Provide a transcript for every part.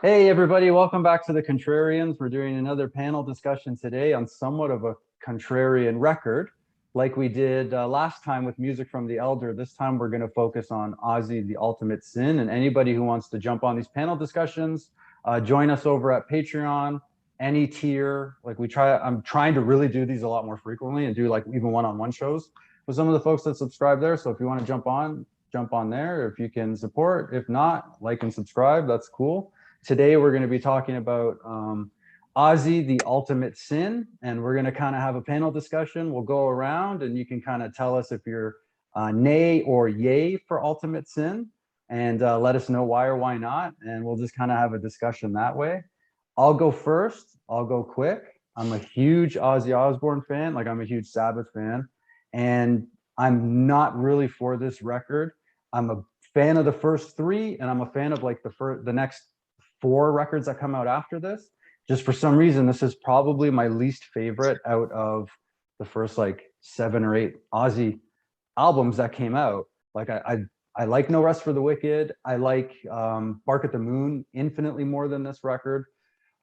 Hey, everybody, welcome back to the Contrarians. We're doing another panel discussion today on somewhat of a contrarian record, like we did last time with music from the Elder. This time we're going to focus on Ozzy, the Ultimate Sin. And anybody who wants to jump on these panel discussions, join us over at Patreon, any tier. I'm trying to really do these a lot more frequently and do like even one-on-one shows with some of the folks that subscribe there. So if you want to jump on there. If you can support, if not, like and subscribe, that's cool. Today, we're going to be talking about Ozzy, the Ultimate Sin, and we're going to kind of have a panel discussion. We'll go around and you can kind of tell us if you're nay or yay for Ultimate Sin and let us know why or why not. And we'll just kind of have a discussion that way. I'll go first. I'll go quick. I'm a huge Ozzy Osbourne fan. Like, I'm a huge Sabbath fan. And I'm not really for this record. I'm a fan of the first three, and I'm a fan of like the next four records that come out after this. Just for some reason, this is probably my least favorite out of the first like 7 or 8 Ozzy albums that came out. Like I like No Rest for the Wicked. I like Bark at the Moon infinitely more than this record.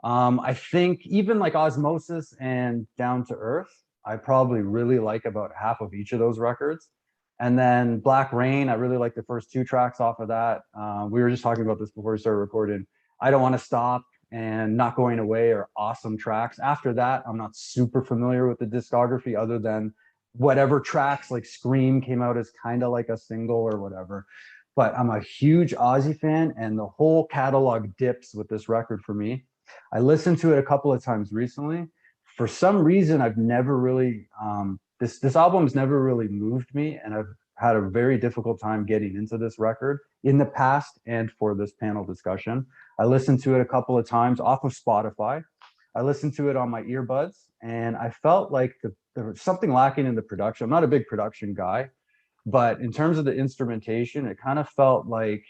I think even like Osmosis and Down to Earth, I probably really like about half of each of those records. And then Black Rain, I really like the first 2 tracks off of that. We were just talking about this before we started recording. I Don't Want to Stop and Not Going Away are awesome tracks. After that, I'm not super familiar with the discography other than whatever tracks like Scream came out as kind of like a single or whatever. But I'm a huge Ozzy fan, and the whole catalog dips with this record for me. I listened to it a couple of times recently. For some reason, I've never really this album's never really moved me, and I've had a very difficult time getting into this record in the past and for this panel discussion. I listened to it a couple of times off of Spotify. I listened to it on my earbuds, and I felt like there was something lacking in the production. I'm not a big production guy, but in terms of the instrumentation, it kind of felt like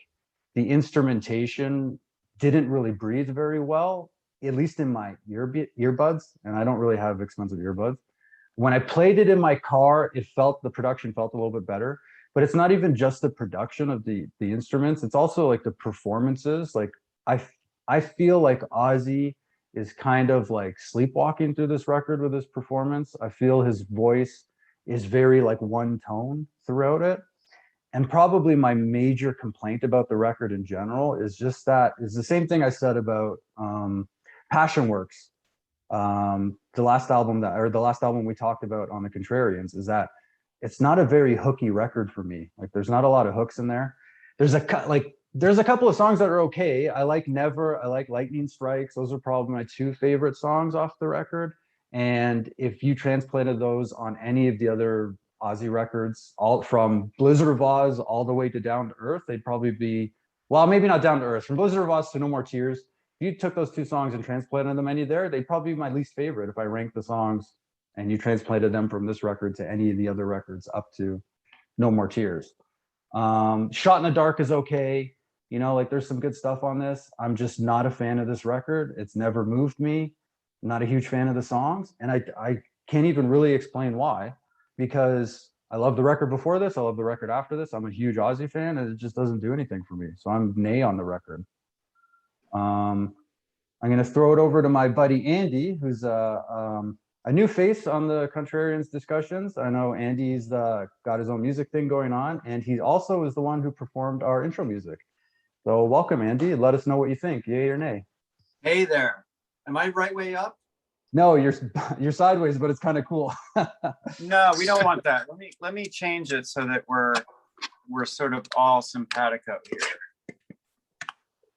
the instrumentation didn't really breathe very well, at least in my earbuds. And I don't really have expensive earbuds. When I played it in my car, the production felt a little bit better. But it's not even just the production of the instruments; it's also like the performances. Like I I feel like Ozzy is kind of like sleepwalking through this record with his performance. I feel his voice is very like one tone throughout it. And probably my major complaint about the record in general is just that is the same thing I said about Passion Works, the last album we talked about on the Contrarians, is that it's not a very hooky record for me. Like, there's not a lot of hooks in there. There's a couple of songs that are okay. I like Never. I like Lightning Strikes. Those are probably my 2 favorite songs off the record. And if you transplanted those on any of the other Ozzy records, all from Blizzard of Oz all the way to Down to Earth, they'd probably be, well, maybe not Down to Earth. From Blizzard of Oz to No More Tears, if you took those 2 songs and transplanted them any there, they'd probably be my least favorite if I ranked the songs and you transplanted them from this record to any of the other records up to No More Tears. Shot in the Dark is okay. You know, like, there's some good stuff on this. I'm just not a fan of this record. It's never moved me. I'm not a huge fan of the songs. And I can't even really explain why, because I love the record before this. I love the record after this. I'm a huge Ozzy fan, and it just doesn't do anything for me. So I'm nay on the record. I'm going to throw it over to my buddy Andy, who's a new face on the Contrarians discussions. I know Andy's got his own music thing going on, and he also is the one who performed our intro music. So welcome, Andy. Let us know what you think, yay or nay. Hey there. Am I right way up? No, you're sideways, but it's kind of cool. No, we don't want that. Let me change it so that we're sort of all simpatico here.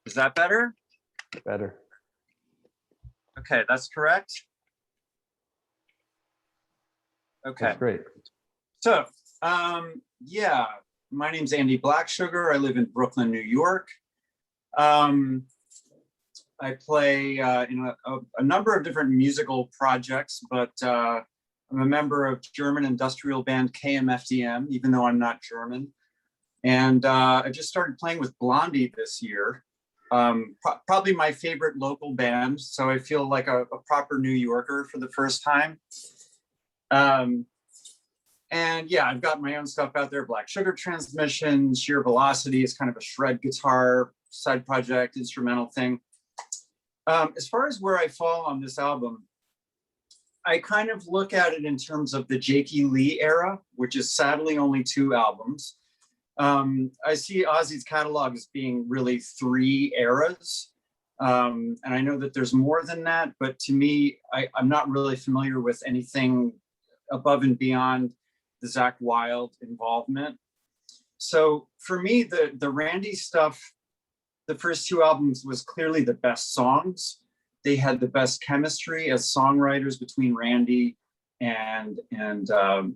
Is that better? Better. Okay, that's correct. Okay. That's great. So, yeah, my name's Andy Blacksugar. I live in Brooklyn, New York. I play in a number of different musical projects, but I'm a member of German industrial band KMFDM, even though I'm not German. And I just started playing with Blondie this year. Probably my favorite local band, so I feel like a proper New Yorker for the first time. And yeah, I've got my own stuff out there. Blacksugar Transmission, Sheer Velocity is kind of a shred guitar side project, instrumental thing. As far as where I fall on this album, I kind of look at it in terms of the Jakey Lee era, which is sadly only 2 albums. I see Ozzy's catalog as being really 3 eras. And I know that there's more than that, but to me, I'm not really familiar with anything above and beyond the Zakk Wylde involvement. So for me, the Randy stuff, the first 2 albums was clearly the best songs. They had the best chemistry as songwriters between Randy and Bob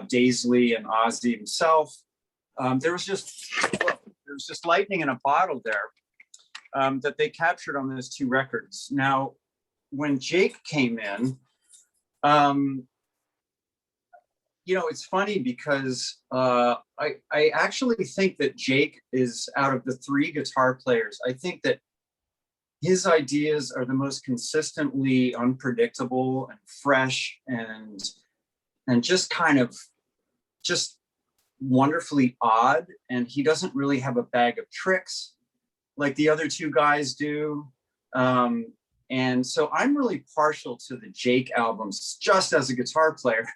Daisley and Ozzy himself. There was just lightning in a bottle there that they captured on those 2 records. Now, when Jake came in, you know, it's funny because I actually think that Jake is, out of the 3 guitar players, I think that his ideas are the most consistently unpredictable and fresh and just kind of just wonderfully odd. And he doesn't really have a bag of tricks like the other 2 guys do. And so I'm really partial to the Jake albums just as a guitar player.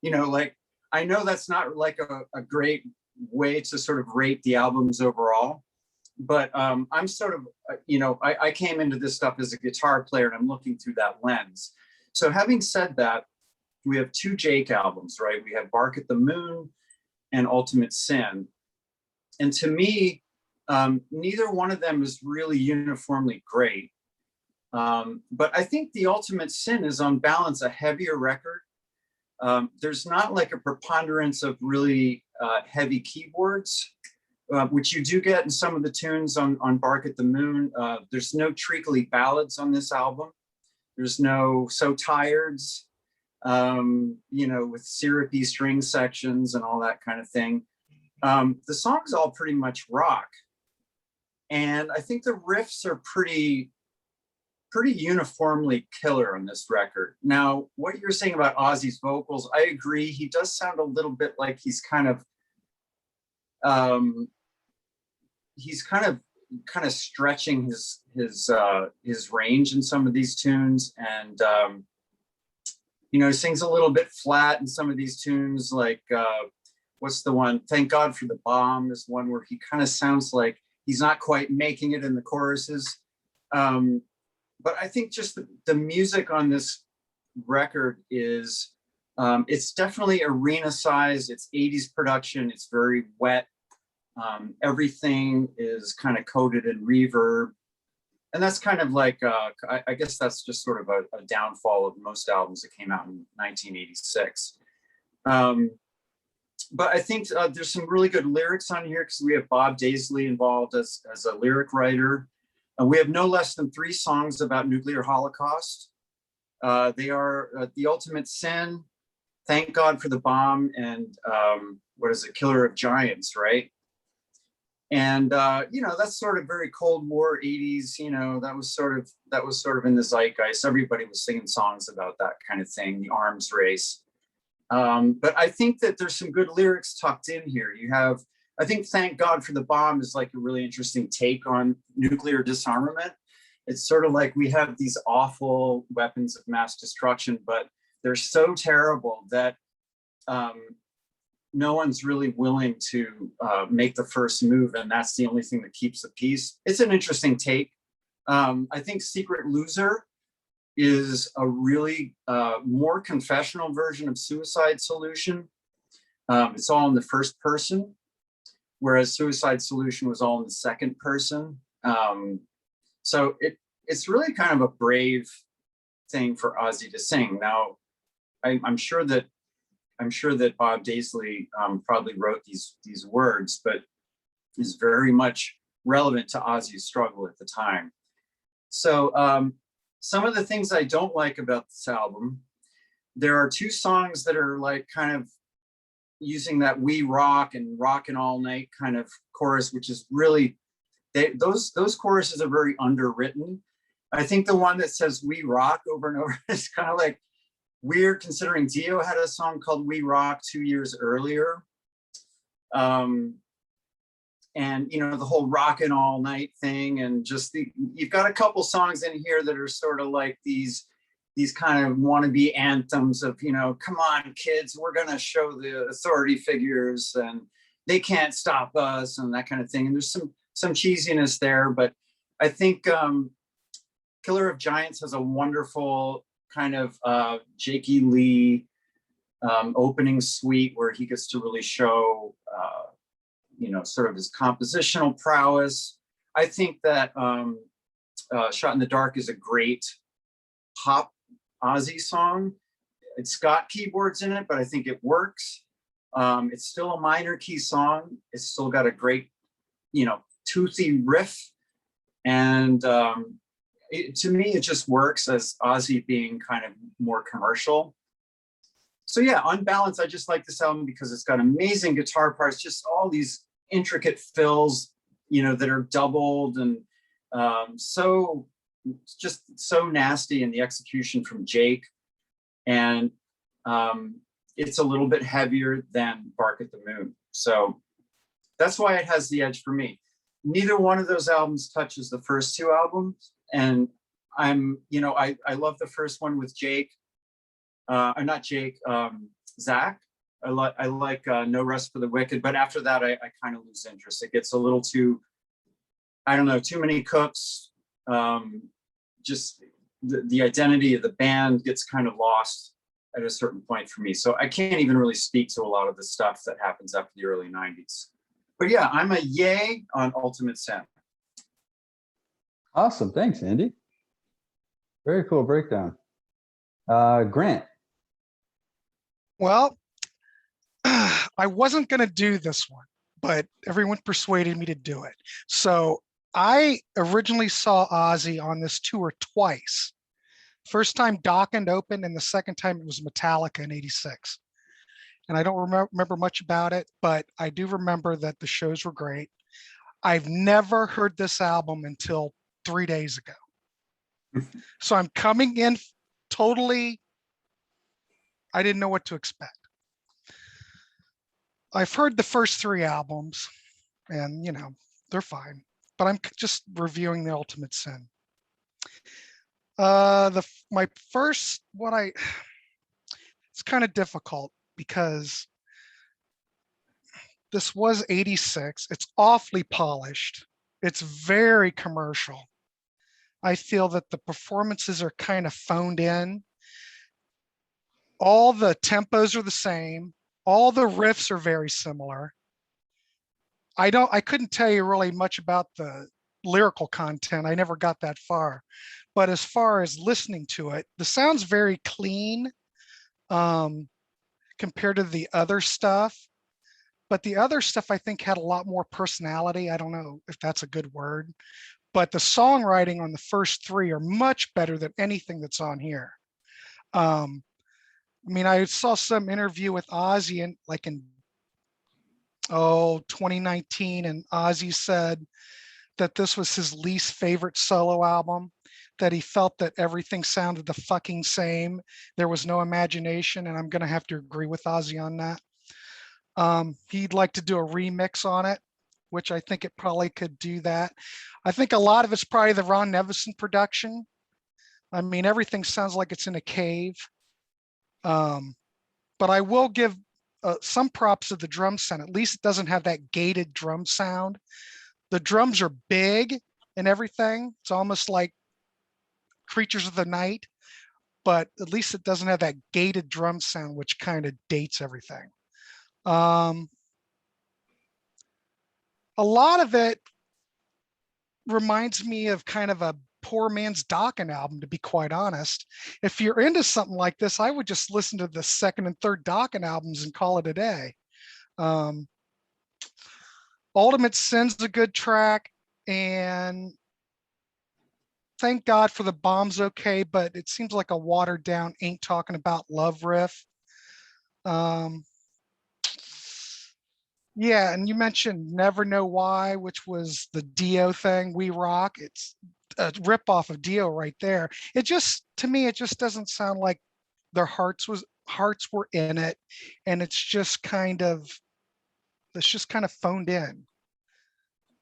You know, like, I know that's not like a great way to sort of rate the albums overall, but I'm sort of, you know, I came into this stuff as a guitar player and I'm looking through that lens. So having said that, we have 2 Jake albums, right? We have Bark at the Moon and Ultimate Sin. And to me, neither one of them is really uniformly great. But I think the Ultimate Sin is on balance a heavier record. There's not like a preponderance of really heavy keyboards, which you do get in some of the tunes on Bark at the Moon. There's no treacly ballads on this album. There's no So Tireds, you know, with syrupy string sections and all that kind of thing. The songs all pretty much rock. And I think the riffs are pretty uniformly killer on this record. Now, what you're saying about Ozzy's vocals, I agree. He does sound a little bit like he's kind of stretching his range in some of these tunes, and you know, he sings a little bit flat in some of these tunes. Like what's the one? Thank God for the Bomb is one where he kind of sounds like he's not quite making it in the choruses. But I think just the music on this record is, it's definitely arena size. It's 80s production. It's very wet. Everything is kind of coated in reverb. And that's kind of like, I guess that's just sort of a downfall of most albums that came out in 1986. But I think there's some really good lyrics on here because we have Bob Daisley involved as a lyric writer. We have no less than 3 songs about nuclear holocaust. They are The Ultimate Sin, Thank God for the Bomb, and what is it, Killer of Giants, right? And you know, that's sort of very Cold War 80s. You know, that was sort of in the zeitgeist. Everybody was singing songs about that kind of thing, the arms race. But I think that there's some good lyrics tucked in here. You have, I think Thank God for the Bomb is like a really interesting take on nuclear disarmament. It's sort of like we have these awful weapons of mass destruction, but they're so terrible that no one's really willing to make the first move, and that's the only thing that keeps the peace. It's an interesting take. I think Secret Loser is a really more confessional version of Suicide Solution. It's all in the first person, whereas Suicide Solution was all in the second person. So it's really kind of a brave thing for Ozzy to sing. Now, I'm sure that Bob Daisley probably wrote these words, but is very much relevant to Ozzy's struggle at the time. So some of the things I don't like about this album, there are 2 songs that are like kind of using that "We Rock" and "Rockin' All Night" kind of chorus, which is really, those choruses are very underwritten. I think the one that says "We Rock" over and over is kind of like weird, considering Dio had a song called "We Rock" 2 years earlier. and the whole rockin' all night thing, and just you've got a couple songs in here that are sort of like these kind of wannabe anthems of, come on kids, we're gonna show the authority figures and they can't stop us and that kind of thing. And there's some cheesiness there, but I think Killer of Giants has a wonderful kind of Jakey Lee opening suite where he gets to really show sort of his compositional prowess. I think that Shot in the Dark is a great pop Ozzy song. It's got keyboards in it, but I think it works. It's still a minor key song. It's still got a great, toothy riff. And to me, it just works as Ozzy being kind of more commercial. So yeah, on balance, I just like this album because it's got amazing guitar parts, just all these intricate fills, that are doubled and just so nasty in the execution from Jake. And it's a little bit heavier than Bark at the Moon. So that's why it has the edge for me. Neither one of those albums touches the first two albums. And I love the first one with Jake, or not Jake, Zach. I like No Rest for the Wicked, but after that, I kind of lose interest. It gets a little too, I don't know, too many cooks. Just the identity of the band gets kind of lost at a certain point for me. So I can't even really speak to a lot of the stuff that happens after the early 90s. But yeah, I'm a yay on Ultimate Sin. Awesome. Thanks, Andy. Very cool breakdown. Grant. Well, I wasn't going to do this one, but everyone persuaded me to do it. So I originally saw Ozzy on this tour twice. First time Dokken opened, and the second time it was Metallica in '86. And I don't remember much about it, but I do remember that the shows were great. I've never heard this album until 3 days ago. So I'm coming in totally, I didn't know what to expect. I've heard the first three albums and, they're fine, but I'm just reviewing the Ultimate Sin. My first, it's kind of difficult because this was '86. It's awfully polished. It's very commercial. I feel that the performances are kind of phoned in. All the tempos are the same. All the riffs are very similar. I couldn't tell you really much about the lyrical content. I never got that far. But as far as listening to it, the sound's very clean compared to the other stuff. But the other stuff I think had a lot more personality. I don't know if that's a good word, but the songwriting on the first three are much better than anything that's on here. I saw some interview with Ozzy in 2019, and Ozzy said that this was his least favorite solo album, that he felt that everything sounded the fucking same. There was no imagination, and I'm going to have to agree with Ozzy on that. He'd like to do a remix on it, which I think it probably could do that. I think a lot of it's probably the Ron Nevison production. Everything sounds like it's in a cave. But I will give some props to the drum sound. At least it doesn't have that gated drum sound. The drums are big and everything. It's almost like Creatures of the Night, but at least it doesn't have that gated drum sound, which kind of dates everything. A lot of it reminds me of kind of a poor man's Dokken album, to be quite honest. If you're into something like this, I would just listen to the second and third Dokken albums and call it a day. Ultimate Sin's a good track, and Thank God for the Bomb's okay, but it seems like a watered down Ain't Talking About Love riff. Yeah, and you mentioned Never Know Why, which was the Dio thing, We Rock. It's a ripoff of Dio right there. It just, to me, it just doesn't sound like their hearts were in it, and it's just kind of phoned in.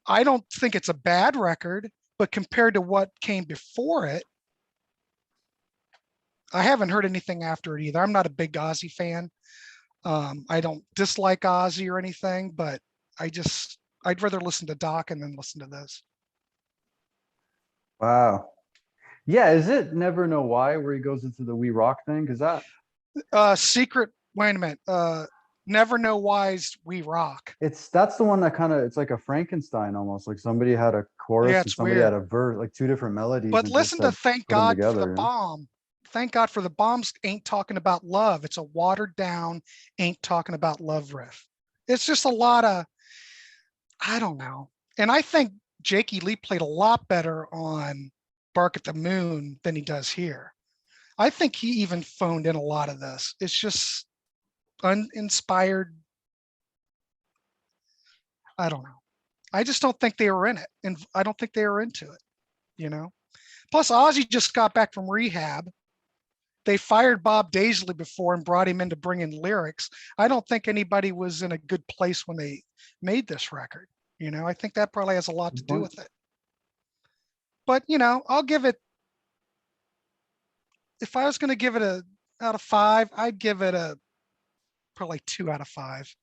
I don't think it's a bad record, but compared to what came before it, I haven't heard anything after it either. I'm not a big Ozzy fan. I don't dislike Ozzy or anything, but I'd rather listen to Doc and then listen to this. Wow. Yeah, is it Never Know Why where he goes into the We Rock thing? Because that Secret, wait a minute. Never Know Why's We Rock. that's the one that kind of, it's like a Frankenstein almost. Like somebody had a chorus Yeah, and it's somebody had weird. a verse, like two different melodies, But and just listen to said Thank put them God for the together. You know? Bomb. Thank God for the Bombs ain't talking about love. It's a watered down, ain't talking about love riff. It's just a lot of, I don't know. And I think Jakey Lee played a lot better on Bark at the Moon than he does here. I think he even phoned in a lot of this. It's just uninspired. I don't know. I just don't think they were in it. And I don't think they were into it, you know? Plus, Ozzy just got back from rehab. They fired Bob Daisley before and brought him in to bring in lyrics. I don't think anybody was in a good place when they made this record. You know, I think that probably has a lot to do with it. But, you know, I'll give it, if I was going to give it a out of 5, I'd give it a probably 2 out of 5.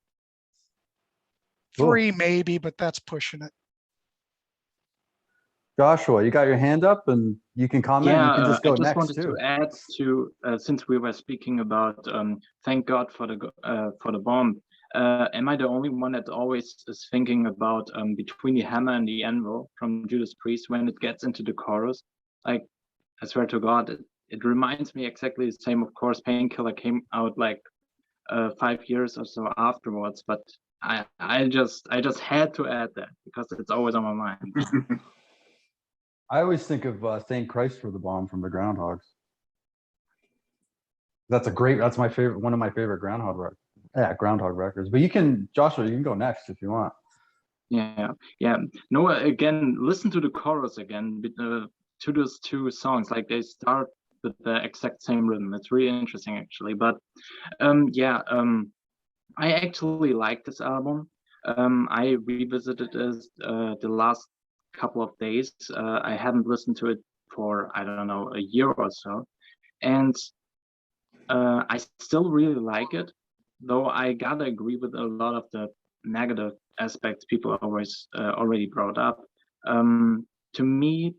Cool. 3 maybe, but that's pushing it. Joshua, you got your hand up and you can comment. Yeah, You can just go I just next wanted too. to add to since we were speaking about thank God for the bomb. Am I the only one that always is thinking about Between the Hammer and the Anvil from Judas Priest when it gets into the chorus? Like, I swear to God, it reminds me exactly the same. Of course, Painkiller came out like 5 years or so afterwards, but I just had to add that because it's always on my mind. I always think of Thank Christ for the Bomb from the Groundhogs. That's my favorite, one of my favorite Groundhog records. But you can, Joshua, you can go next if you want. Yeah. No, again, listen to the chorus again to those two songs. Like they start with the exact same rhythm. It's really interesting, actually. But I actually like this album. I revisited it the last couple of days. I hadn't listened to it for, I don't know, a year or so. And I still really like it, though I gotta agree with a lot of the negative aspects people always already brought up. To me,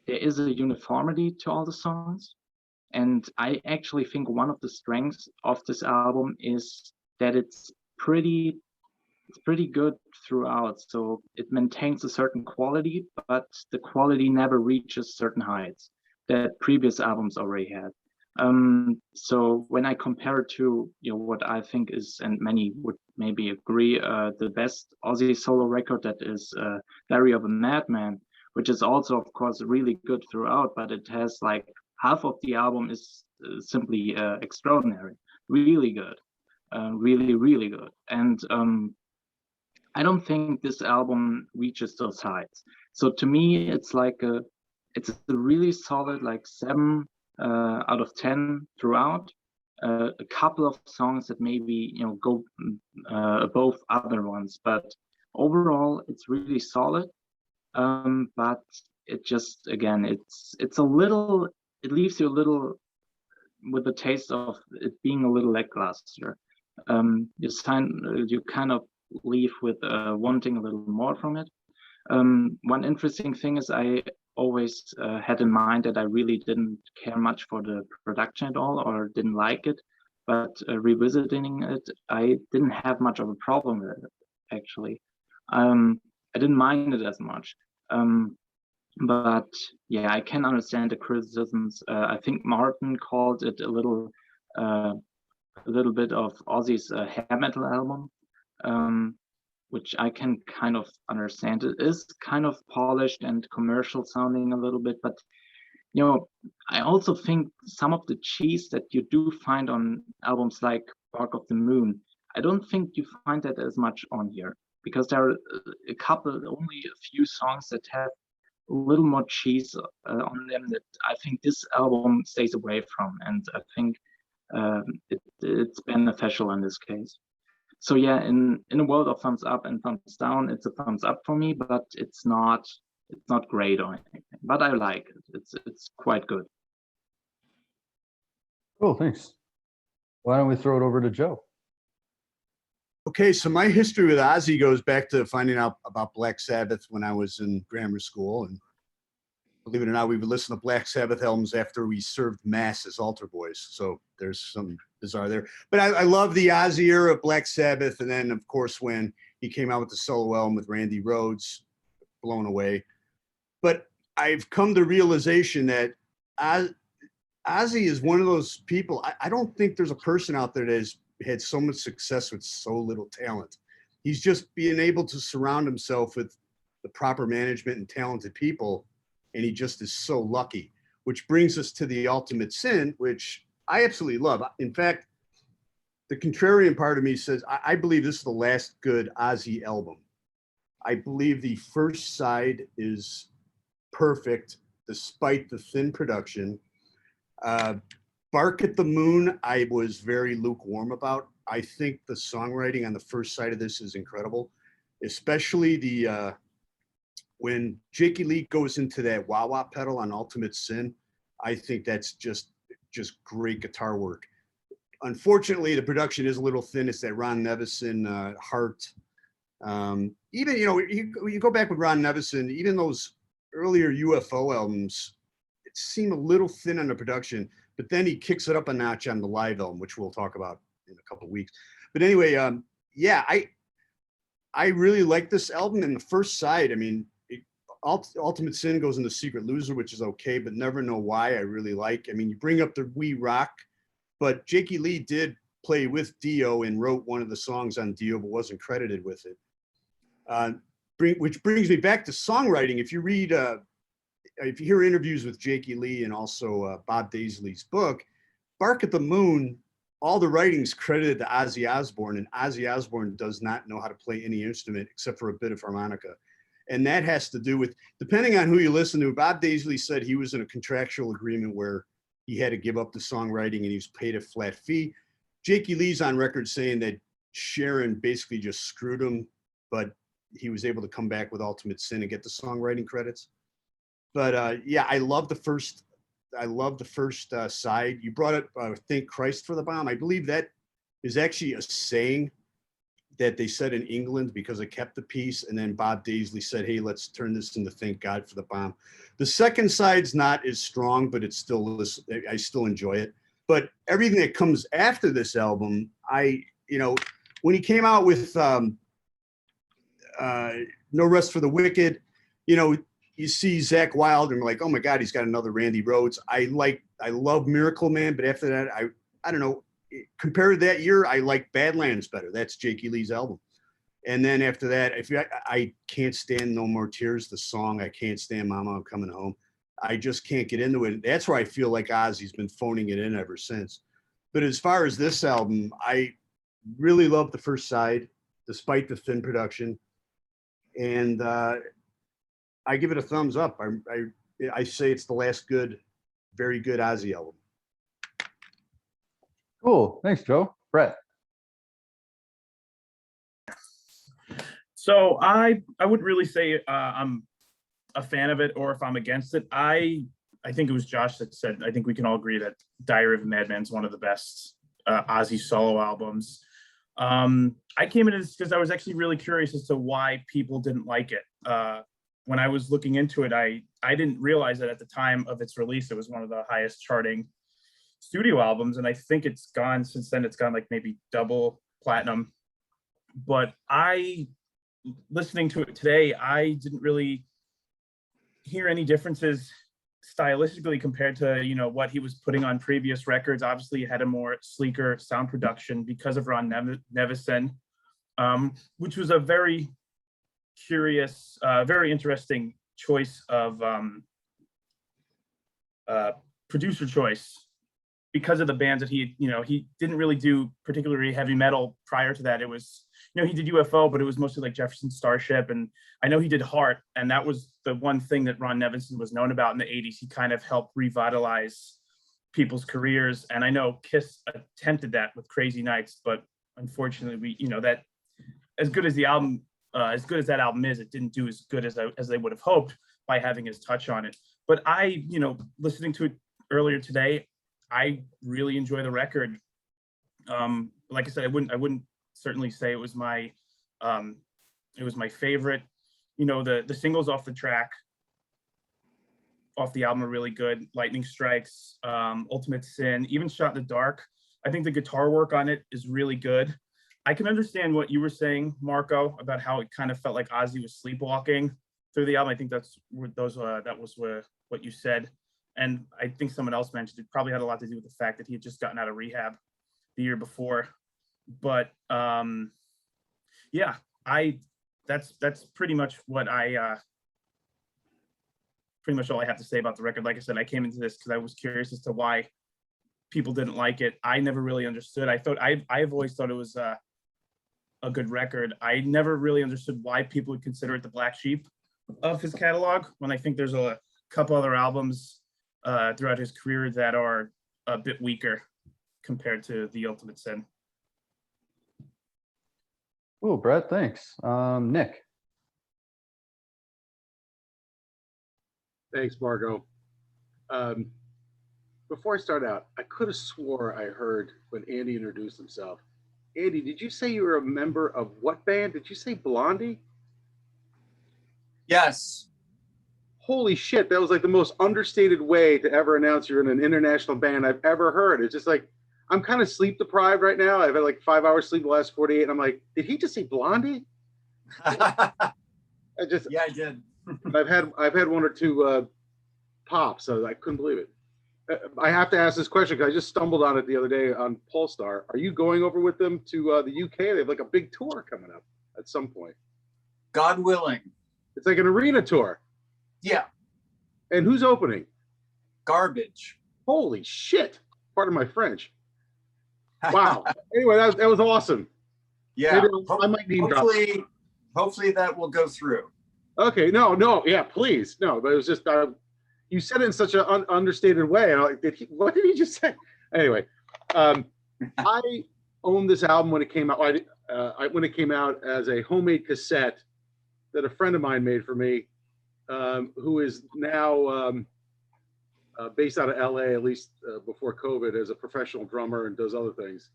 there is a uniformity to all the songs. And I actually think one of the strengths of this album is that it's pretty good throughout. So it maintains a certain quality, but the quality never reaches certain heights that previous albums already had. So when I compare it to what I think is, and many would maybe agree, the best Ozzy solo record, that is Diary of a Madman, which is also of course really good throughout, but it has like half of the album is simply extraordinary, really good, really good. And I don't think this album reaches those heights. So to me, it's a really solid like 7 out of 10 throughout. A couple of songs that maybe go above other ones, but overall it's really solid. But it just, again, it's a little, it leaves you a little with the taste of it being a little lackluster. You kind of leave with wanting a little more from it. One interesting thing is I always had in mind that I really didn't care much for the production at all, or didn't like it, but revisiting it, I didn't have much of a problem with it, actually. I didn't mind it as much. But yeah, I can understand the criticisms. I think Martin called it a little bit of Ozzy's hair metal album, which I can kind of understand. It is kind of polished and commercial sounding a little bit, but I also think some of the cheese that you do find on albums like Bark of the Moon, I don't think you find that as much on here, because there are only a few songs that have a little more cheese on them that I think this album stays away from, and I think it's beneficial in this case. So yeah, in a world of thumbs up and thumbs down, it's a thumbs up for me, but it's not great or anything. But I like it. It's quite good. Cool, thanks. Why don't we throw it over to Joe? Okay, so my history with Ozzy goes back to finding out about Black Sabbath when I was in grammar school. And believe it or not, we would listen to Black Sabbath albums after we served Mass as altar boys. So there's some bizarre there. But I love the Ozzy era of Black Sabbath. And then, of course, when he came out with the solo album with Randy Rhoads, blown away. But I've come to realization that Ozzy is one of those people. I don't think there's a person out there that has had so much success with so little talent. He's just being able to surround himself with the proper management and talented people. And he just is so lucky, which brings us to the ultimate sin, which I absolutely love. In fact, the contrarian part of me says, I believe this is the last good Ozzy album. I believe the first side is perfect, despite the thin production. Bark at the Moon, I was very lukewarm about. I think the songwriting on the first side of this is incredible, especially the when Jakey Lee goes into that wah-wah pedal on Ultimate Sin. I think that's just great guitar work. Unfortunately, the production is a little thin. It's that Ron Nevison heart. Even, you go back with Ron Nevison, even those earlier UFO albums, it seemed a little thin on the production, but then he kicks it up a notch on the live album, which we'll talk about in a couple of weeks. But anyway, yeah, I really like this album. And the first side, I mean, Ultimate Sin goes into Secret Loser, which is okay, but Never Know Why I really like. I mean, you bring up the We Rock, but Jakey Lee did play with Dio and wrote one of the songs on Dio, but wasn't credited with it. Which brings me back to songwriting. If you read, if you hear interviews with Jakey Lee and also Bob Daisley's book, Bark at the Moon, all the writing's credited to Ozzy Osbourne, and Ozzy Osbourne does not know how to play any instrument except for a bit of harmonica. And that has to do with, depending on who you listen to, Bob Daisley said he was in a contractual agreement where he had to give up the songwriting and he was paid a flat fee. Jakey Lee's on record saying that Sharon basically just screwed him, but he was able to come back with Ultimate Sin and get the songwriting credits. But yeah, I love the first side. You brought up Thank Christ for the Bomb. I believe that is actually a saying that they said in England because it kept the peace. And then Bob Daisley said, hey, let's turn this into Thank God for the Bomb. The second side's not as strong, but it's still, I still enjoy it. But everything that comes after this album, when he came out with No Rest for the Wicked, you see Zakk Wylde and like, oh my God, he's got another Randy Rhoads. I love Miracle Man, but after that, I don't know. Compared to that year, I like Badlands better. That's Jakey Lee's album. And then after that, I can't stand No More Tears, the song. I can't stand Mama, I'm Coming Home. I just can't get into it. That's where I feel like Ozzy's been phoning it in ever since. But as far as this album, I really love the first side, despite the thin production. And I give it a thumbs up. I say it's the last very good Ozzy album. Cool. Thanks, Joe. Brett. So I wouldn't really say I'm a fan of it or if I'm against it. I think it was Josh that said, I think we can all agree that Diary of a Madman is one of the best Ozzy solo albums. I came in because I was actually really curious as to why people didn't like it. When I was looking into it, I didn't realize that at the time of its release, it was one of the highest charting studio albums. And I think it's gone since then, it's gone like maybe double platinum. But listening to it today, I didn't really hear any differences stylistically compared to, what he was putting on previous records. Obviously, it had a more sleeker sound production because of Ron Nevison, which was a very curious, very interesting choice of producer choice because of the bands that he didn't really do particularly heavy metal prior to that. It was, he did UFO, but it was mostly like Jefferson Starship. And I know he did Heart. And that was the one thing that Ron Nevison was known about in the 80s. He kind of helped revitalize people's careers. And I know Kiss attempted that with Crazy Nights, but unfortunately, that as good as the album, as good as that album is, it didn't do as good as they would have hoped by having his touch on it. But listening to it earlier today, I really enjoy the record. Like I said, I wouldn't certainly say it was my favorite. The singles off the album are really good. Lightning Strikes, Ultimate Sin, even Shot in the Dark. I think the guitar work on it is really good. I can understand what you were saying, Marco, about how it kind of felt like Ozzy was sleepwalking through the album. I think that was what you said. And I think someone else mentioned it probably had a lot to do with the fact that he had just gotten out of rehab the year before. But yeah, that's pretty much what pretty much all I have to say about the record. Like I said, I came into this because I was curious as to why people didn't like it. I never really understood. I've always thought it was a good record. I never really understood why people would consider it the black sheep of his catalog, when I think there's a couple other albums throughout his career that are a bit weaker compared to The Ultimate Sin. Oh, Brett, thanks. Nick. Thanks, Margot. Before I start out, I could have swore I heard when Andy introduced himself. Andy, did you say you were a member of what band? Did you say Blondie? Yes. Holy shit, that was like the most understated way to ever announce you're in an international band I've ever heard. It's just like, I'm kind of sleep deprived right now. I've had like 5 hours sleep the last 48, and I'm like, did he just say Blondie? Yeah, I did. I've had one or two pops, so I couldn't believe it. I have to ask this question because I just stumbled on it the other day on Polestar. Are you going over with them to the UK? They have like a big tour coming up at some point. God willing. It's like an arena tour. Yeah. And who's opening? Garbage. Holy shit. Pardon my French. Wow. Anyway, that was awesome. Yeah. I might name drop. Hopefully that will go through. Okay. No. Yeah, please. No, but it was just, you said it in such an understated way. And I'm like, what did he just say? Anyway, I owned this album when it came out. When it came out as a homemade cassette that a friend of mine made for me, who is now based out of LA, at least before COVID, as a professional drummer and does other things.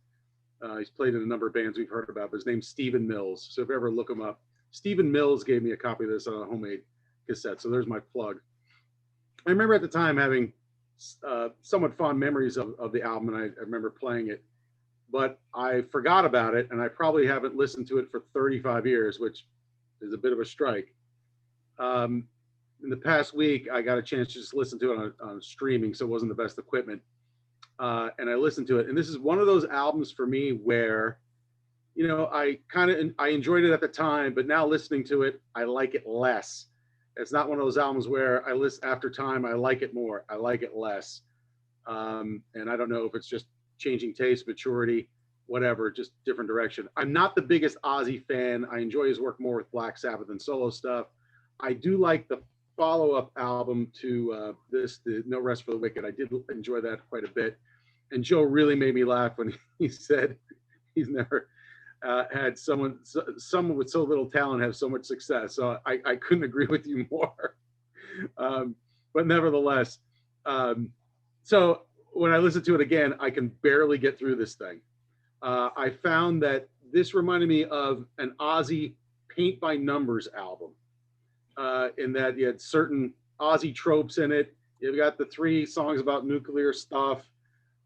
He's played in a number of bands we've heard about, but his name's Stephen Mills. So if you ever look him up, Stephen Mills gave me a copy of this on a homemade cassette. So there's my plug. I remember at the time having somewhat fond memories of the album, and I remember playing it, but I forgot about it, and I probably haven't listened to it for 35 years, which is a bit of a strike. In the past week, I got a chance to just listen to it on streaming, so it wasn't the best equipment. And I listened to it, and this is one of those albums for me where, I enjoyed it at the time, but now listening to it, I like it less. It's not one of those albums where I listen after time, I like it more, I like it less. And I don't know if it's just changing taste, maturity, whatever, just different direction. I'm not the biggest Ozzy fan. I enjoy his work more with Black Sabbath and solo stuff. I do like the follow-up album to the No Rest for the Wicked. I did enjoy that quite a bit. And Joe really made me laugh when he said he's never had someone with so little talent have so much success. So I couldn't agree with you more. But nevertheless, so when I listen to it again, I can barely get through this thing. I found that this reminded me of an Ozzy paint by numbers album, in that you had certain Ozzy tropes in it. You've got the 3 songs about nuclear stuff.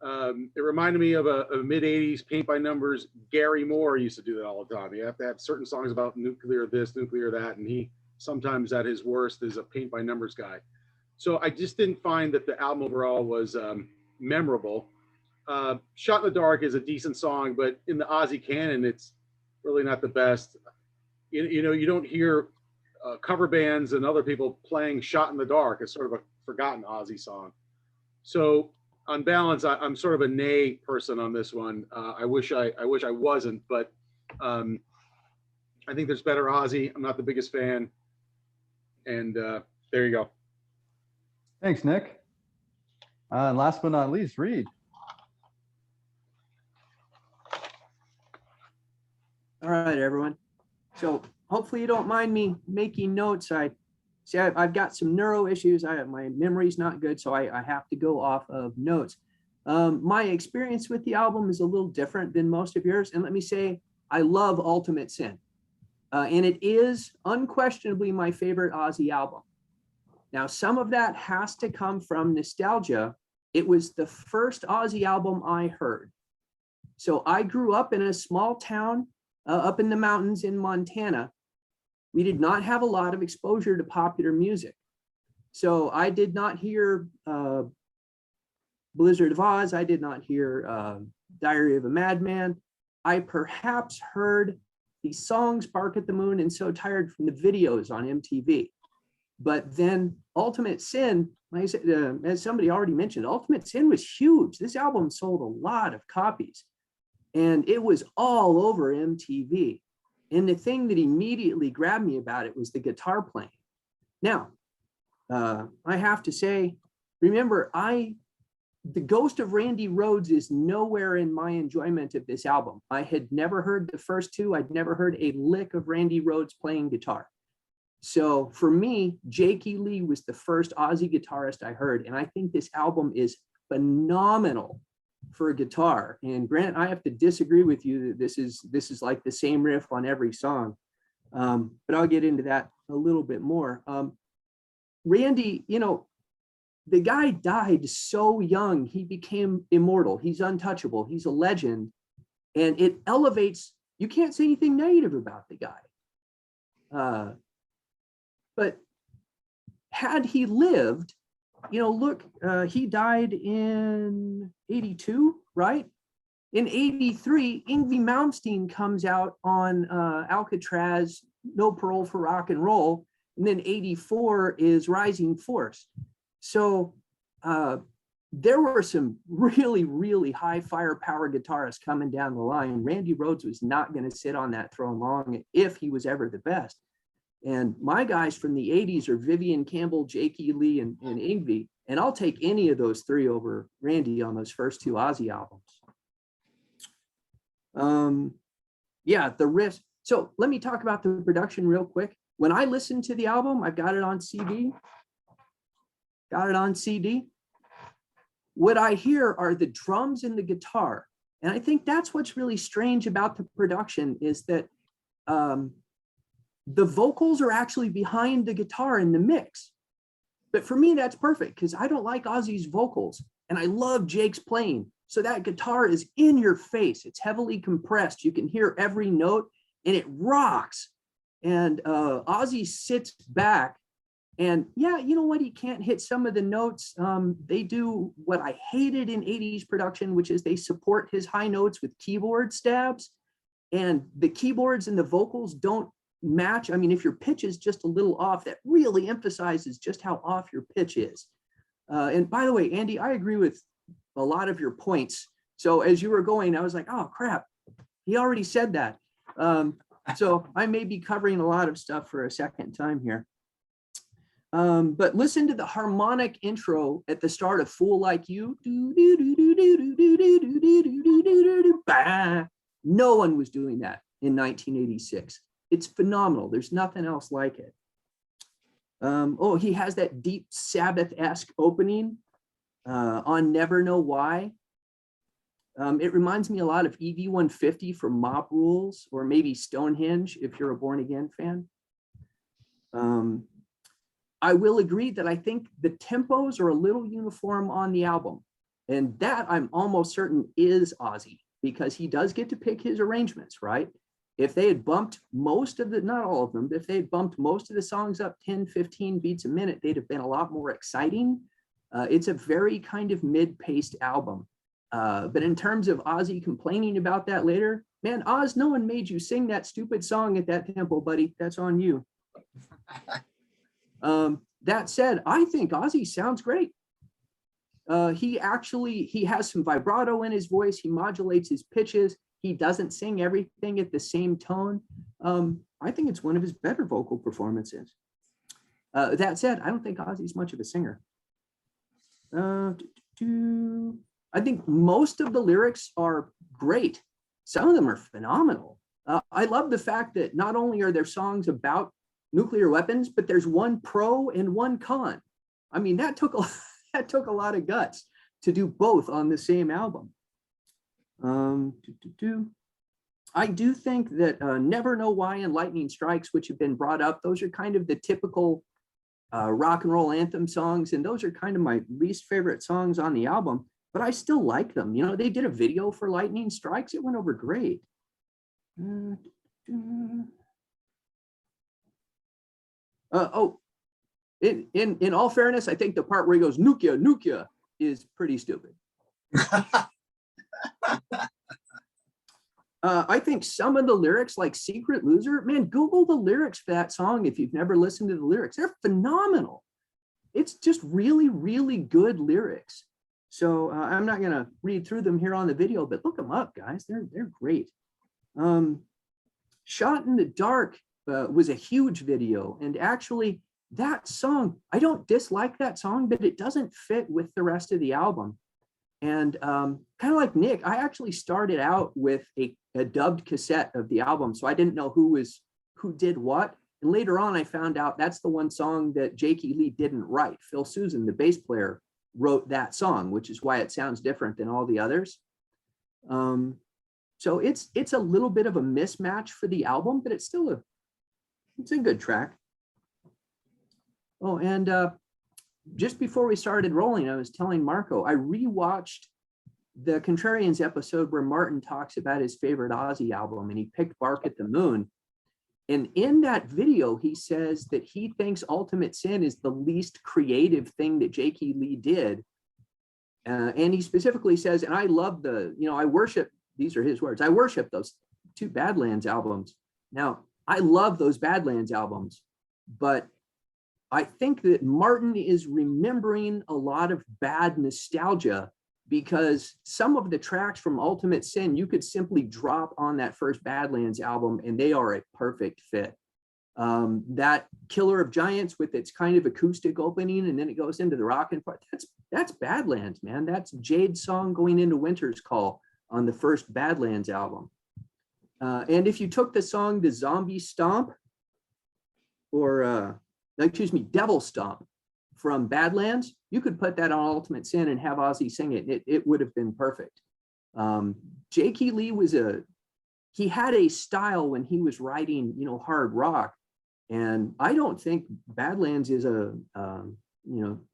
It reminded me of a mid-'80s paint by numbers. Gary Moore used to do that all the time. You have to have certain songs about nuclear this, nuclear that, and he sometimes at his worst is a paint by numbers guy. So I just didn't find that the album overall was memorable. Shot in the Dark is a decent song, but in the Ozzy canon, it's really not the best. You don't hear cover bands and other people playing Shot in the Dark. It's sort of a forgotten Ozzy song. So on balance, I'm sort of a nay person on this one. I wish I wasn't, but I think there's better Ozzy. I'm not the biggest fan. And there you go. Thanks, Nick. And last but not least, Reed. All right, everyone. So hopefully you don't mind me making notes. I've got some neuro issues. My memory's not good, so I have to go off of notes. My experience with the album is a little different than most of yours. And let me say, I love Ultimate Sin. And it is unquestionably my favorite Ozzy album. Now, some of that has to come from nostalgia. It was the first Ozzy album I heard. So I grew up in a small town up in the mountains in Montana. We did not have a lot of exposure to popular music. So I did not hear Blizzard of Oz. I did not hear Diary of a Madman. I perhaps heard the songs Bark at the Moon and So Tired from the videos on MTV. But then Ultimate Sin, like I said, as somebody already mentioned, Ultimate Sin was huge. This album sold a lot of copies and it was all over MTV. And the thing that immediately grabbed me about it was the guitar playing. Now, I have to say, remember, the Ghost of Randy Rhoads is nowhere in my enjoyment of this album. I had never heard the first two. I'd never heard a lick of Randy Rhoads playing guitar. So for me, Jake E. Lee was the first Ozzy guitarist I heard. And I think this album is phenomenal for a guitar. And Grant, I have to disagree with you that this is like the same riff on every song. But I'll get into that a little bit more. Randy, you know, the guy died so young, he became immortal. He's untouchable. He's a legend. And it elevates, you can't say anything negative about the guy. But had he lived, you know, look, he died in 82, right? In 83, Yngwie Malmsteen comes out on Alcatraz, No Parole for Rock and Roll. And then 84 is Rising Force. So there were some really, really high firepower guitarists coming down the line. Randy Rhoads was not going to sit on that throne long if he was ever the best. And my guys from the 80s are Vivian Campbell, Jake E. Lee, and Yngwie. And I'll take any of those three over Randy on those first two Ozzy albums. Yeah, the riffs. So let me talk about the production real quick. When I listen to the album, I've got it on CD. What I hear are the drums and the guitar. And I think that's what's really strange about the production is that the vocals are actually behind the guitar in the mix. But for me, that's perfect because I don't like Ozzy's vocals and I love Jake's playing. So that guitar is in your face. It's heavily compressed. You can hear every note and it rocks. And Ozzy sits back and yeah, you know what? He can't hit some of the notes. They do what I hated in 80s production, which is they support his high notes with keyboard stabs and the keyboards and the vocals don't match. I mean, if your pitch is just a little off, that really emphasizes just how off your pitch is. And by the way, Andy, I agree with a lot of your points. So as you were going, I was like, oh crap, he already said that. So I may be covering a lot of stuff for a second time here. But listen to the harmonic intro at the start of Fool Like You. No one was doing that in 1986. It's phenomenal. There's nothing else like it. Oh, he has that deep Sabbath-esque opening on Never Know Why. It reminds me a lot of EV 150 from Mob Rules, or maybe Stonehenge if you're a Born Again fan. I will agree that I think the tempos are a little uniform on the album. And that I'm almost certain is Ozzy because he does get to pick his arrangements, right? If they had bumped most of the, not all of them, but if they had bumped most of the songs up 10, 15 beats a minute, they'd have been a lot more exciting. It's a very kind of mid-paced album. But in terms of Ozzy complaining about that later, man, Oz, no one made you sing that stupid song at that tempo, buddy. That's on you. That said, I think Ozzy sounds great. He has some vibrato in his voice. He modulates his pitches. He doesn't sing everything at the same tone. I think it's one of his better vocal performances. That said, I don't think Ozzy's much of a singer. I think most of the lyrics are great. Some of them are phenomenal. I love the fact that not only are there songs about nuclear weapons, but there's one pro and one con. I mean, that took a that took a lot of guts to do both on the same album. I do think that Never Know Why and Lightning Strikes, which have been brought up, those are kind of the typical rock and roll anthem songs, and those are kind of my least favorite songs on the album, but I still like them. You know, they did a video for Lightning Strikes. It went over great. In all fairness, I think the part where he goes Nukia, Nukia is pretty stupid. I think some of the lyrics, like Secret Loser, man, Google the lyrics for that song if you've never listened to the lyrics. They're phenomenal. It's just really, really good lyrics. So I'm not going to read through them here on the video, but look them up, guys. They're great. Shot in the Dark was a huge video. And actually, that song, I don't dislike that song, but it doesn't fit with the rest of the album. And kind of like Nick, I actually started out with a dubbed cassette of the album, so I didn't know who did what. And later on, I found out that's the one song that Jake E. Lee didn't write. Phil Susan, the bass player, wrote that song, which is why it sounds different than all the others. So it's a little bit of a mismatch for the album, but it's still a good track. Oh, and just before we started rolling, I was telling Marco, I rewatched the Contrarians episode where Martin talks about his favorite Ozzy album, and he picked Bark at the Moon. And in that video, he says that he thinks Ultimate Sin is the least creative thing that Jake E. Lee did. And he specifically says, and I love I worship, these are his words, I worship those two Badlands albums. Now, I love those Badlands albums, but I think that Martin is remembering a lot of bad nostalgia, because some of the tracks from Ultimate Sin you could simply drop on that first Badlands album and they are a perfect fit. That Killer of Giants with its kind of acoustic opening and then it goes into the rockin' part, that's Badlands, man. That's Jade's song going into Winter's Call on the first Badlands album. And if you took the song The Zombie Stomp, or Devil Stomp from Badlands, you could put that on Ultimate Sin and have Ozzy sing it. It would have been perfect. Jake E. Lee he had a style when he was writing, hard rock. And I don't think Badlands is a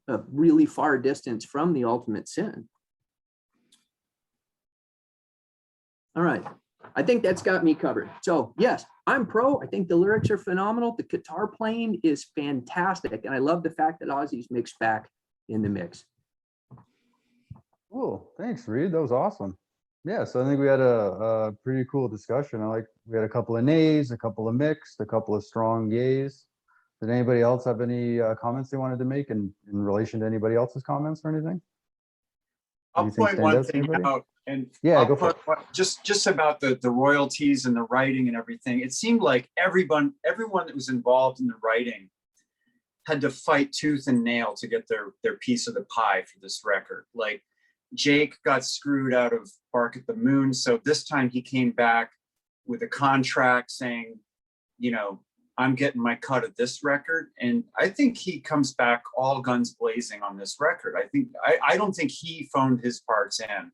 really far distance from the Ultimate Sin. All right. I think that's got me covered. So yes, I'm pro. I think the lyrics are phenomenal. The guitar playing is fantastic. And I love the fact that Ozzy's mixed back in the mix. Cool. Thanks, Reed. That was awesome. Yeah, so I think we had a pretty cool discussion. We had a couple of nays, a couple of mixed, a couple of strong yays. Did anybody else have any comments they wanted to make in relation to anybody else's comments or anything? I'll point one thing out, and yeah, go for it. Just about the royalties and the writing and everything. It seemed like everyone that was involved in the writing had to fight tooth and nail to get their piece of the pie for this record. Like Jake got screwed out of Bark at the Moon, so this time he came back with a contract saying, I'm getting my cut of this record. And I think he comes back all guns blazing on this record. I don't think he phoned his parts in.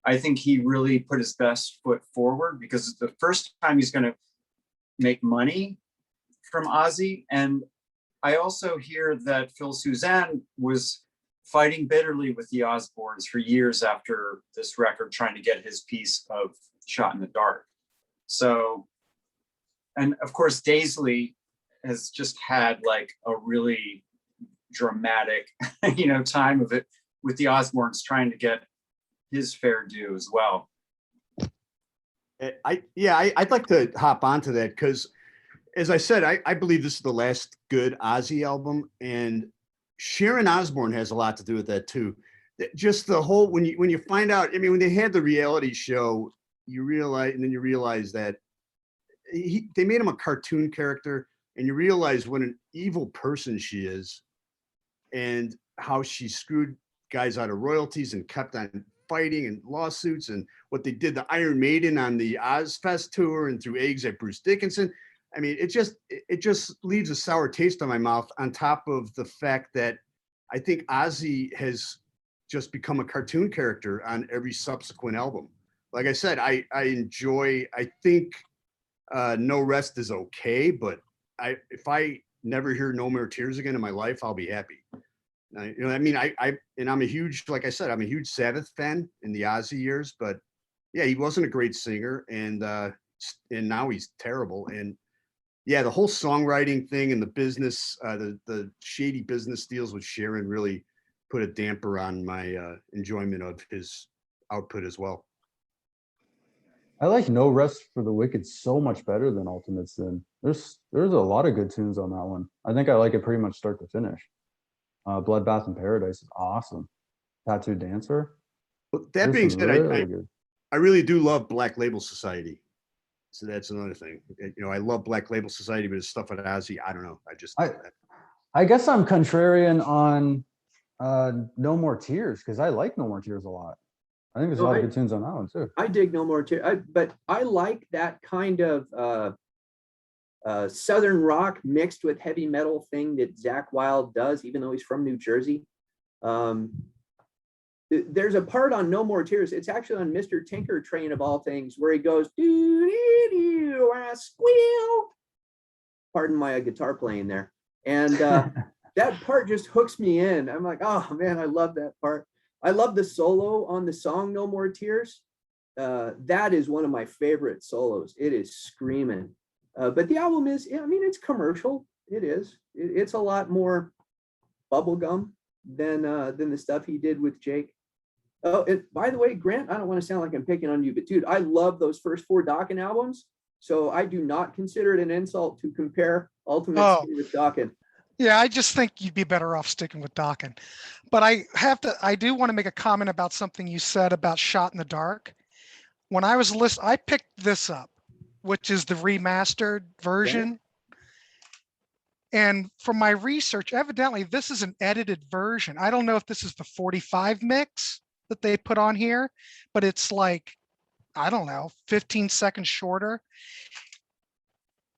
I think he really put his best foot forward, because it's the first time he's going to make money from Ozzy. And I also hear that Phil Suzanne was fighting bitterly with the Osbournes for years after this record, trying to get his piece of Shot in the Dark. So, and of course, Daisley has just had like a really dramatic, time of it with the Osbournes trying to get his fair due as well. I'd like to hop onto that, because as I said, I believe this is the last good Ozzy album, and Sharon Osbourne has a lot to do with that too. Just the whole, when you find out, when they had the reality show, you realize that they made him a cartoon character, and you realize what an evil person she is, and how she screwed guys out of royalties and kept on fighting and lawsuits and what they did to Iron Maiden on the Ozfest tour and through eggs at Bruce Dickinson. I mean, it just leaves a sour taste on my mouth, on top of the fact that I think Ozzy has just become a cartoon character on every subsequent album. Like I said, I think No Rest is okay, but if I never hear No More Tears again in my life, I'll be happy. You know, I mean, I'm a huge, like I said, I'm a huge Sabbath fan in the Ozzy years, but yeah, he wasn't a great singer, and now he's terrible. And yeah, the whole songwriting thing and the business, the shady business deals with Sharon really put a damper on my enjoyment of his output as well. I like No Rest for the Wicked so much better than Ultimate Sin. There's a lot of good tunes on that one. I think I like it pretty much start to finish. Bloodbath in Paradise is awesome. Tattooed Dancer. But that being said, I really do love Black Label Society. So that's another thing. You know, I love Black Label Society, but his stuff with Ozzy, I don't know. I guess I'm contrarian on No More Tears, because I like No More Tears a lot. I think there's a lot of good tunes on that one too. I dig No More Tears, but I like that kind of Southern rock mixed with heavy metal thing that Zakk Wylde does, even though he's from New Jersey. There's a part on No More Tears. It's actually on Mr. Tinker Train of all things, where he goes, doo-doo-doo, I squeal. Pardon my guitar playing there. And that part just hooks me in. I'm like, oh man, I love that part. I love the solo on the song No More Tears. That is one of my favorite solos. It is screaming. But the album is, I mean, it's commercial. It is. It's a lot more bubblegum than the stuff he did with Jake. Oh, by the way, Grant, I don't want to sound like I'm picking on you, but dude, I love those first 4 Dokken albums. So I do not consider it an insult to compare Ultimate Sin with Dokken. Yeah, I just think you'd be better off sticking with Dokken. But I do want to make a comment about something you said about Shot in the Dark. When I was listening, I picked this up, which is the remastered version. Yeah. And from my research, evidently this is an edited version. I don't know if this is the 45 mix that they put on here, but it's like, I don't know, 15 seconds shorter.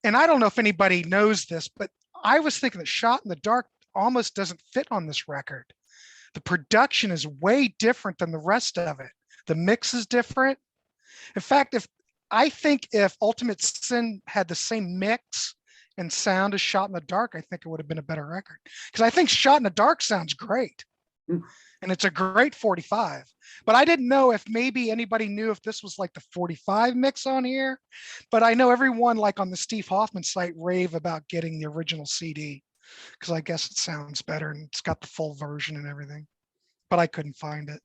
And I don't know if anybody knows this, but I was thinking that Shot in the Dark almost doesn't fit on this record. The production is way different than the rest of it. The mix is different. In fact, I think if Ultimate Sin had the same mix and sound as Shot in the Dark, I think it would have been a better record. Because I think Shot in the Dark sounds great. And it's a great 45. But I didn't know if maybe anybody knew if this was like the 45 mix on here. But I know everyone like on the Steve Hoffman site rave about getting the original CD, because I guess it sounds better and it's got the full version and everything. But I couldn't find it.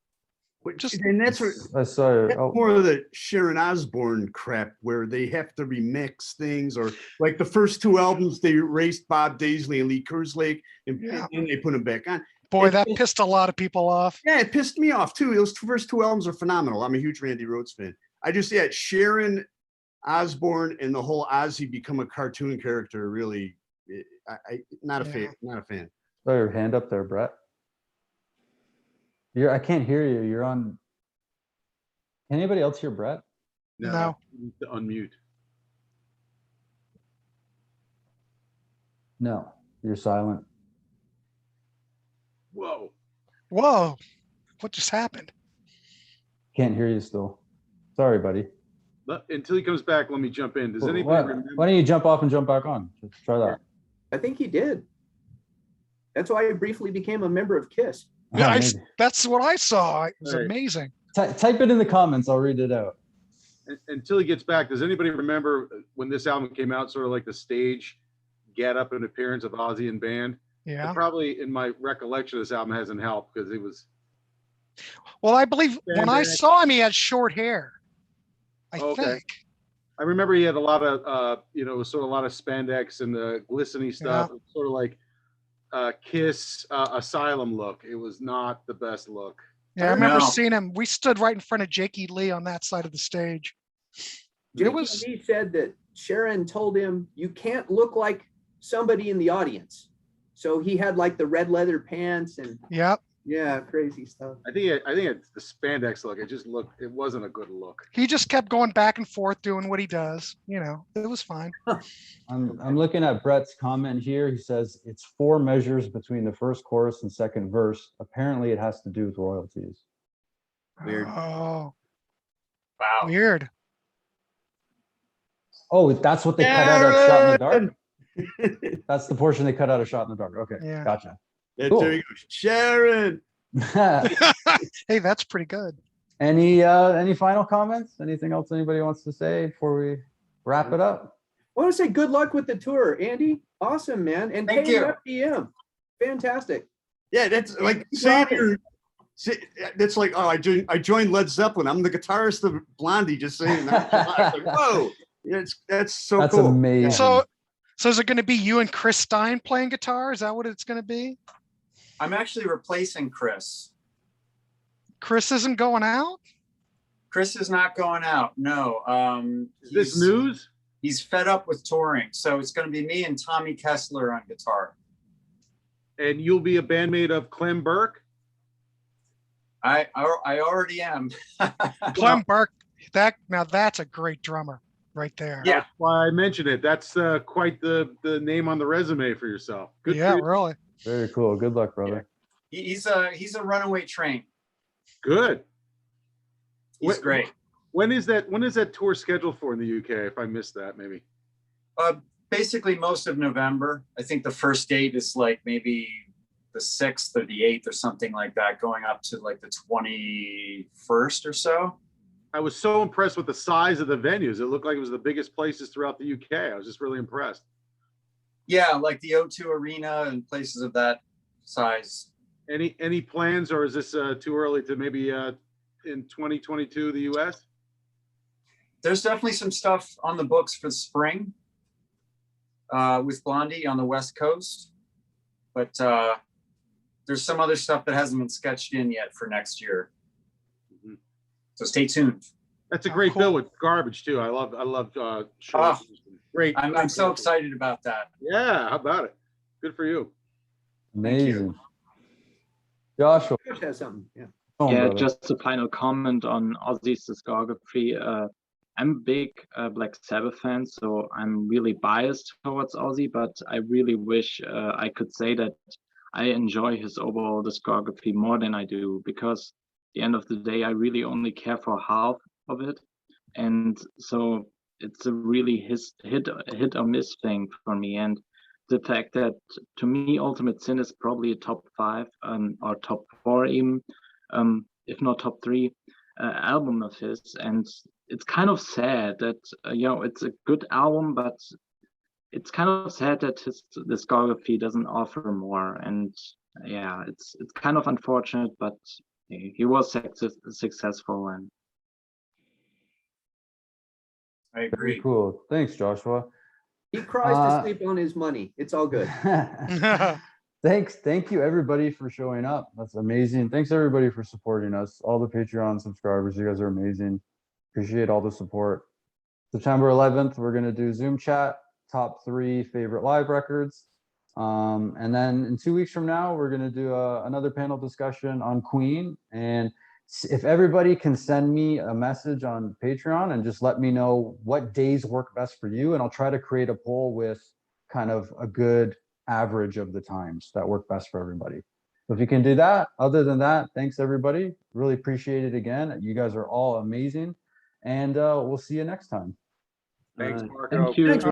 And that's more of the Sharon Osbourne crap, where they have to remix things, or like the first 2 albums, they erased Bob Daisley and Lee Kerslake, and they put them back on. Boy, that pissed a lot of people off. Yeah, it pissed me off too. Those first 2 albums are phenomenal. I'm a huge Randy Rhoads fan. Sharon Osbourne and the whole Ozzy become a cartoon character. Really, not a fan. Not a fan. Throw your hand up there, Brett. I can't hear you. You're on. Can anybody else hear Brett? No. To unmute. No, you're silent. Whoa. What just happened? Can't hear you still. Sorry, buddy. Until he comes back, let me jump in. Does anybody remember? Why don't you jump off and jump back on? Let's try that. I think he did. That's why I briefly became a member of KISS. Yeah, that's what I saw. It was amazing. Type it in the comments. I'll read it out. Until he gets back, does anybody remember when this album came out, sort of like the stage get up and appearance of Ozzy and band? Yeah. And probably in my recollection of this album hasn't helped, because it was. Well, I believe when I saw him, he had short hair. I think. I remember he had a lot of, sort of a lot of spandex and the glistening stuff, sort of like KISS Asylum look. It was not the best look. Yeah, I remember seeing him. We stood right in front of Jakey Lee on that side of the stage. He said that Sharon told him, you can't look like somebody in the audience. So he had like the red leather pants and Yeah, crazy stuff. I think it's the spandex look. It wasn't a good look. He just kept going back and forth doing what he does. It was fine. I'm looking at Brett's comment here. He says it's 4 measures between the first chorus and second verse. Apparently it has to do with royalties. Weird. Oh, Wow. weird. Oh, that's what they cut out of Shot in the Dark? That's the portion they cut out of Shot in the Dark. Okay, Yeah. gotcha. Yeah, Cool. there you go. Sharon. Hey, that's pretty good. Any final comments? Anything else anybody wants to say before we wrap it up? I want to say good luck with the tour, Andy. Awesome, man. And Thank you. KMFDM. Fantastic. Yeah, that's like Keep saying rocking. you're. That's like, oh, I joined Led Zeppelin. I'm the guitarist of Blondie. Just saying that. Like, whoa, yeah, that's so That's cool. amazing. So is it going to be you and Chris Stein playing guitar? Is that what it's going to be? I'm actually replacing Chris. Chris isn't going out? Chris is not going out. No. Is this news? He's fed up with touring. So it's going to be me and Tommy Kessler on guitar. And you'll be a bandmate of Clem Burke? I already am. Clem Burke, that's a great drummer right there. Yeah. That's why I mentioned it. That's quite the name on the resume for yourself. Good Yeah, for you. really. Very cool. Good luck, brother. He's a runaway train. Good. He's Wh- great. When is that tour scheduled for in the UK? If I missed that, maybe. Basically most of November. I think the first date is like maybe the 6th or the 8th or something like that, going up to like the 21st or so. I was so impressed with the size of the venues. It looked like it was the biggest places throughout the UK. I was just really impressed. Yeah, like the O2 Arena and places of that size. Any plans, or is this too early to maybe in 2022 the US? There's definitely some stuff on the books for the spring with Blondie on the West Coast, but there's some other stuff that hasn't been sketched in yet for next year. Mhm. So stay tuned. That's a Oh, great cool. bill with Garbage too. I love shows. Great. I'm so excited about that. Yeah, how about it? Good for you. Amazing. Joshua. Josh has something. Yeah. Yeah, brother. just a final comment on Ozzy's discography. I'm a big Black Sabbath fan, so I'm really biased towards Ozzy, but I really wish I could say that I enjoy his overall discography more than I do, because at the end of the day, I really only care for half of it. And so it's a really hit or miss thing for me. And the fact that, to me, Ultimate Sin is probably a top 5 or top 4 even, if not top 3 album of his. And it's kind of sad that, it's a good album, but it's kind of sad that his discography doesn't offer more. And yeah, it's kind of unfortunate, but he was successful. And I Very agree. cool. Thanks, Joshua. He cries to sleep on his money. It's all good. Thank you everybody for showing up. That's amazing. Thanks everybody for supporting us. All the Patreon subscribers, you guys are amazing. Appreciate all the support. September 11th, we're gonna do Zoom chat, top 3 favorite live records. And then in 2 weeks from now, we're gonna do another panel discussion on Queen. And if everybody can send me a message on Patreon and just let me know what days work best for you, and I'll try to create a poll with kind of a good average of the times that work best for everybody. So if you can do that, other than that, thanks everybody. Really appreciate it again. You guys are all amazing. And we'll see you next time. Thanks, All right. Marco. thank you. Thanks,